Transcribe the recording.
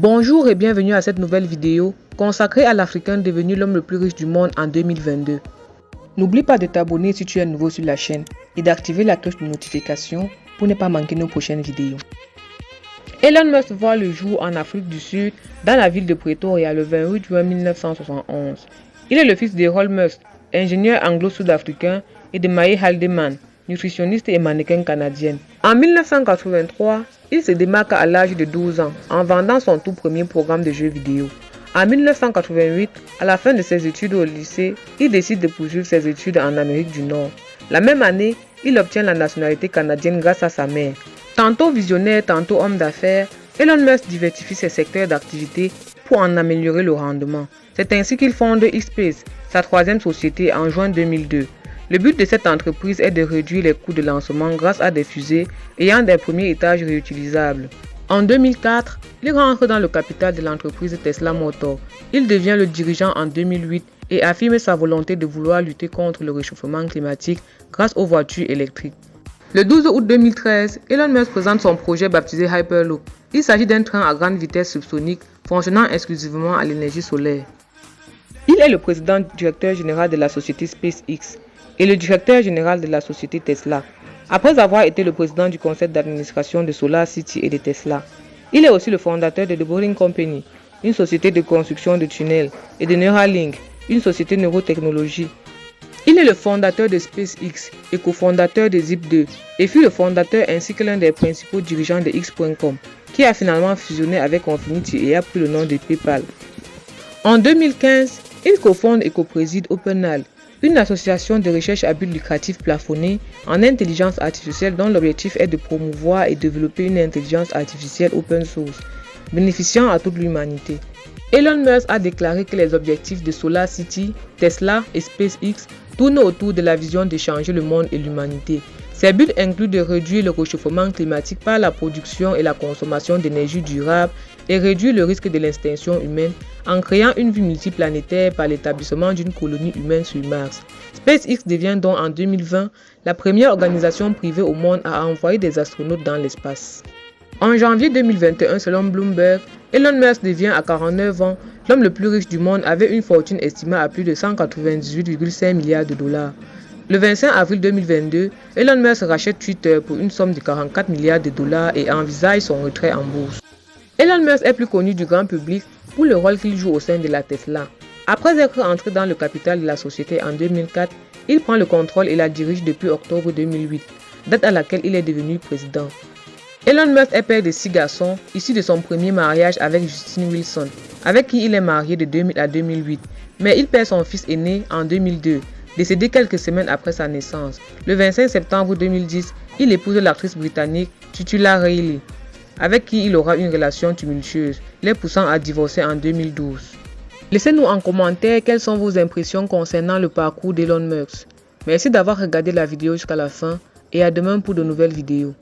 Bonjour et bienvenue à cette nouvelle vidéo consacrée à l'Africain devenu l'homme le plus riche du monde en 2022. N'oublie pas de t'abonner si tu es nouveau sur la chaîne et d'activer la cloche de notification pour ne pas manquer nos prochaines vidéos. Elon Musk voit le jour en Afrique du Sud dans la ville de Pretoria le 28 juin 1971. Il est le fils d'Errol Musk, ingénieur anglo-sud-africain, et de Maye Haldeman, nutritionniste et mannequin canadienne. En 1983, il se démarque à l'âge de 12 ans en vendant son tout premier programme de jeux vidéo. En 1988, à la fin de ses études au lycée, il décide de poursuivre ses études en Amérique du Nord. La même année, il obtient la nationalité canadienne grâce à sa mère. Tantôt visionnaire, tantôt homme d'affaires, Elon Musk diversifie ses secteurs d'activité pour en améliorer le rendement. C'est ainsi qu'il fonde X-Space, sa troisième société, en juin 2002. Le but de cette entreprise est de réduire les coûts de lancement grâce à des fusées ayant des premiers étages réutilisables. En 2004, il rentre dans le capital de l'entreprise Tesla Motors. Il devient le dirigeant en 2008 et affirme sa volonté de vouloir lutter contre le réchauffement climatique grâce aux voitures électriques. Le 12 août 2013, Elon Musk présente son projet baptisé Hyperloop. Il s'agit d'un train à grande vitesse subsonique fonctionnant exclusivement à l'énergie solaire. Il est le président directeur général de la société SpaceX et le directeur général de la société Tesla, après avoir été le président du conseil d'administration de SolarCity et de Tesla. Il est aussi le fondateur de The Boring Company, une société de construction de tunnels, et de Neuralink, une société de neurotechnologie. Il est le fondateur de SpaceX et cofondateur de Zip2 et fut le fondateur ainsi que l'un des principaux dirigeants de X.com, qui a finalement fusionné avec Infinity et a pris le nom de PayPal. En 2015, il cofonde et copréside OpenAI, une association de recherche à but lucratif plafonnée en intelligence artificielle dont l'objectif est de promouvoir et développer une intelligence artificielle open source, bénéficiant à toute l'humanité. Elon Musk a déclaré que les objectifs de SolarCity, Tesla et SpaceX tournent autour de la vision de changer le monde et l'humanité. Ces buts incluent de réduire le réchauffement climatique par la production et la consommation d'énergie durable et réduire le risque de l'extinction humaine en créant une vie multiplanétaire par l'établissement d'une colonie humaine sur Mars. SpaceX devient donc en 2020 la première organisation privée au monde à envoyer des astronautes dans l'espace. En janvier 2021, selon Bloomberg, Elon Musk devient à 49 ans l'homme le plus riche du monde avec une fortune estimée à plus de 198,5 milliards de dollars. Le 25 avril 2022, Elon Musk rachète Twitter pour une somme de 44 milliards de dollars et envisage son retrait en bourse. Elon Musk est plus connu du grand public pour le rôle qu'il joue au sein de la Tesla. Après être entré dans le capital de la société en 2004, il prend le contrôle et la dirige depuis octobre 2008, date à laquelle il est devenu président. Elon Musk est père de 6 garçons, issus de son premier mariage avec Justine Wilson, avec qui il est marié de 2000 à 2008, mais il perd son fils aîné en 2002, décédé quelques semaines après sa naissance. Le 25 septembre 2010, il épouse l'actrice britannique Tutuila Reilly, avec qui il aura une relation tumultueuse, les poussant à divorcer en 2012. Laissez-nous en commentaire quelles sont vos impressions concernant le parcours d'Elon Musk. Merci d'avoir regardé la vidéo jusqu'à la fin et à demain pour de nouvelles vidéos.